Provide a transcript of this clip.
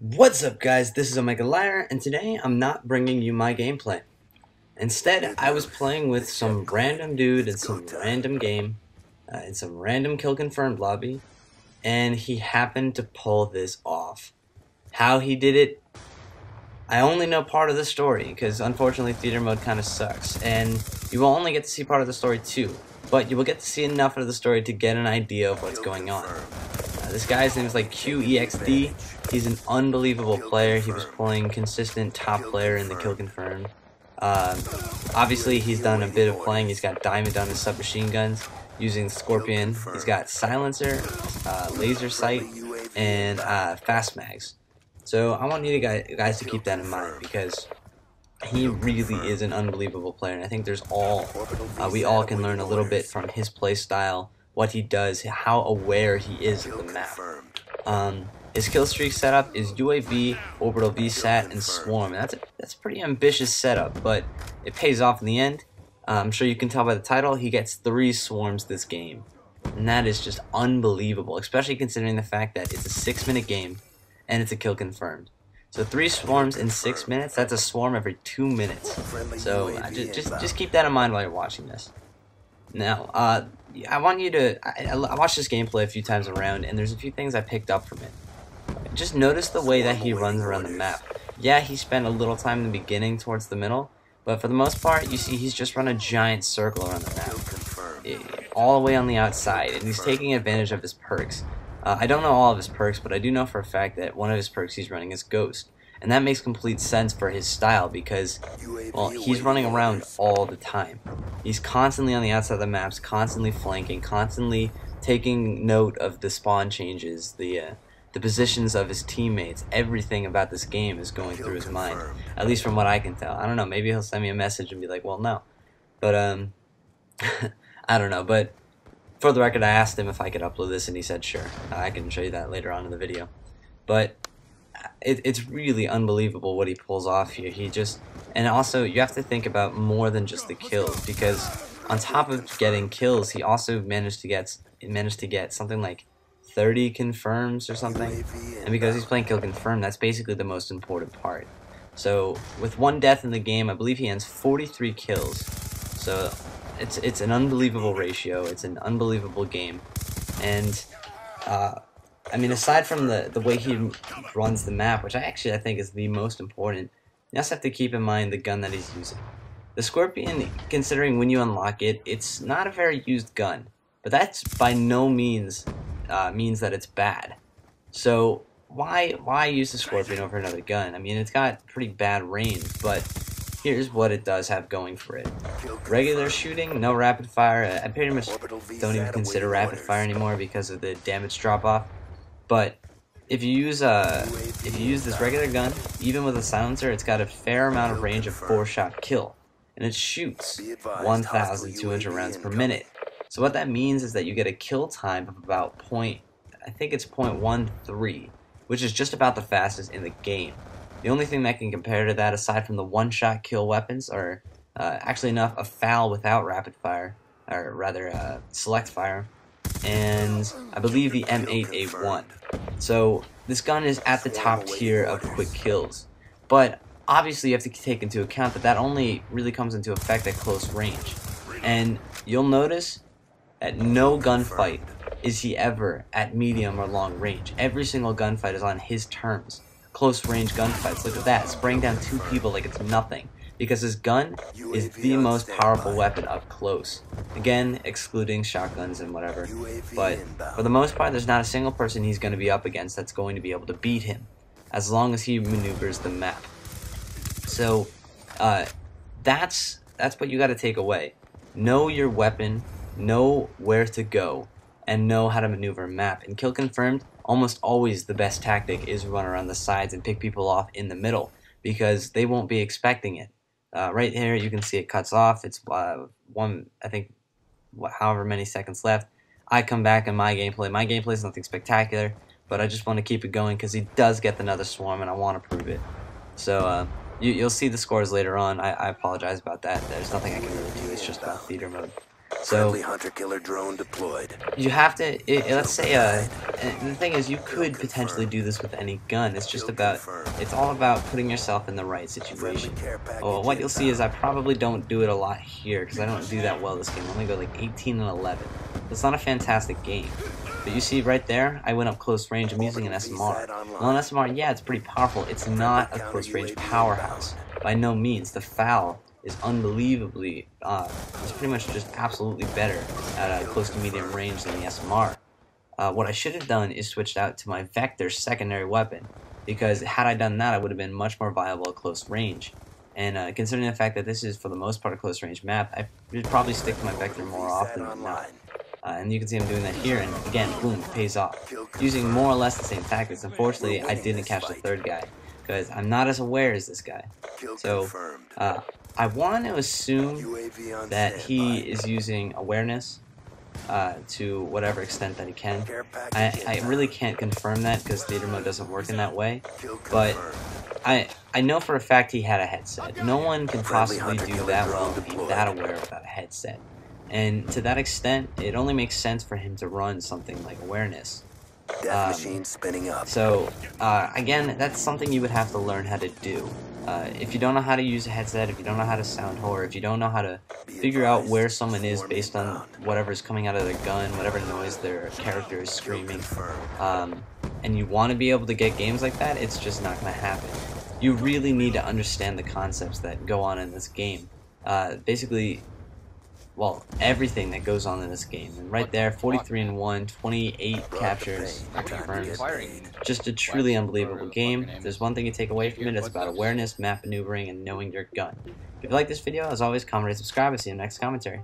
What's up, guys? This is OmegaLiar, and today I'm not bringing you my gameplay. Instead, I was playing with some random dude in some random game, in some random kill confirmed lobby, and he happened to pull this off. How he did it, I only know part of the story, because unfortunately theater mode kind of sucks, and you will only get to see part of the story too, but you will get to see enough of the story to get an idea of what's going on. This guy's name is like QEXD. He's an unbelievable player. He was playing consistent top player in the kill confirmed. Obviously, he's done a bit of playing. He's got diamond on his submachine guns using Skorpion. He's got silencer, laser sight, and fast mags. So I want you guys to keep that in mind because he really is an unbelievable player, and I think we all can learn a little bit from his play style, what he does, how aware he is of the map. His kill streak setup is UAV, orbital VSAT, and swarm. And that's a pretty ambitious setup, but it pays off in the end. I'm sure you can tell by the title, he gets 3 swarms this game. And that is just unbelievable, especially considering the fact that it's a 6-minute game and it's a kill confirmed. So 3 swarms in 6 minutes, that's a swarm every 2 minutes. So just keep that in mind while you're watching this. Now, I want you to, I watched this gameplay a few times around, and there's a few things I picked up from it. Just notice the way that he runs around the map. Yeah, he spent a little time in the beginning towards the middle, but for the most part, you see he's just run a giant circle around the map. All the way on the outside, and he's taking advantage of his perks. I don't know all of his perks, but I do know for a fact that one of his perks he's running is Ghost. And that makes complete sense for his style because, well, he's running around all the time. He's constantly on the outside of the maps, constantly flanking, constantly taking note of the spawn changes, the positions of his teammates. Everything about this game is going through his mind, at least from what I can tell. I don't know, maybe he'll send me a message and be like, well, no. But, I don't know, but for the record, I asked him if I could upload this, and he said sure. I can show you that later on in the video. But it's really unbelievable what he pulls off here. And also you have to think about more than just the kills, because on top of getting kills, he also managed to get something like 30 confirms or something. And because he's playing kill confirm, that's basically the most important part. So with 1 death in the game, I believe he ends 43 kills. So it's an unbelievable ratio. It's an unbelievable game. And I mean, aside from the way he runs the map, which I think is the most important, you also have to keep in mind the gun that he's using. The Skorpion, considering when you unlock it, it's not a very used gun, but that's by no means means that it's bad. So why use the Skorpion over another gun? I mean, it's got pretty bad range, but here's what it does have going for it. Regular shooting, no rapid fire. I pretty much don't even consider rapid fire anymore because of the damage drop off. But if you use this regular gun, even with a silencer, it's got a fair amount of range of 4-shot kill, and it shoots 1,200 rounds per minute. So what that means is that you get a kill time of about I think it's 0.13, which is just about the fastest in the game. The only thing that can compare to that, aside from the 1-shot kill weapons, are actually enough a FAL without rapid fire, or rather select fire, and I believe the M8A1. So this gun is at the top tier of quick kills, but obviously you have to take into account that only really comes into effect at close range. And you'll notice at no gunfight is he ever at medium or long range. Every single gunfight is on his terms. Close range gunfights, look at that, spraying down 2 people like it's nothing, because his gun is the most powerful weapon up close. Again, excluding shotguns and whatever, but for the most part, there's not a single person he's going to be up against that's going to be able to beat him, as long as he maneuvers the map. So, that's what you got to take away. Know your weapon, know where to go, and know how to maneuver a map. And kill confirmed, almost always the best tactic is run around the sides and pick people off in the middle, because they won't be expecting it. Right here, you can see it cuts off. It's I think, however many seconds left. I come back in my gameplay. My gameplay is nothing spectacular, but I just want to keep it going because he does get another swarm, and I want to prove it. So you'll see the scores later on. I apologize about that. There's nothing I can really do. It's just about theater mode. So hunter-killer drone deployed. you have to, let's say, and the thing is, you could potentially do this with any gun. It's just about, it's all about putting yourself in the right situation. Well, what you'll see is I probably don't do it a lot here, because I don't do that well this game. I only go like 18 and 11. It's not a fantastic game. But you see right there, I went up close range. I'm using an SMR. Well, an SMR, yeah, it's pretty powerful. It's not a close range powerhouse. By no means. The FAL is unbelievably, it's pretty much just absolutely better at a close to medium range than the SMR. What I should have done is switched out to my Vector secondary weapon, because had I done that, I would have been much more viable at close range. And considering the fact that this is for the most part a close range map, I should probably stick to my Vector more often than not. And you can see I'm doing that here, and again, boom, it pays off. Using more or less the same tactics. Unfortunately, I didn't catch the third guy, because I'm not as aware as this guy. So, I want to assume that he is using awareness to whatever extent that he can. I really can't confirm that, because theater mode doesn't work in that way, but I know for a fact he had a headset. No one can possibly do that well to be that aware without a headset. And to that extent, it only makes sense for him to run something like awareness. So, again, that's something you would have to learn how to do. If you don't know how to use a headset, if you don't know how to sound horror, if you don't know how to figure out where someone is based on whatever's coming out of their gun, whatever noise their character is screaming, and you want to be able to get games like that, it's just not going to happen. You really need to understand the concepts that go on in this game. Basically, well, everything that goes on in this game. And right there, 43 and 1, 28 captures, confirms. Just a truly unbelievable game. If there's one thing you take away from it, it's about awareness, map maneuvering, and knowing your gun. If you like this video, as always, comment and subscribe. I'll see you in the next commentary.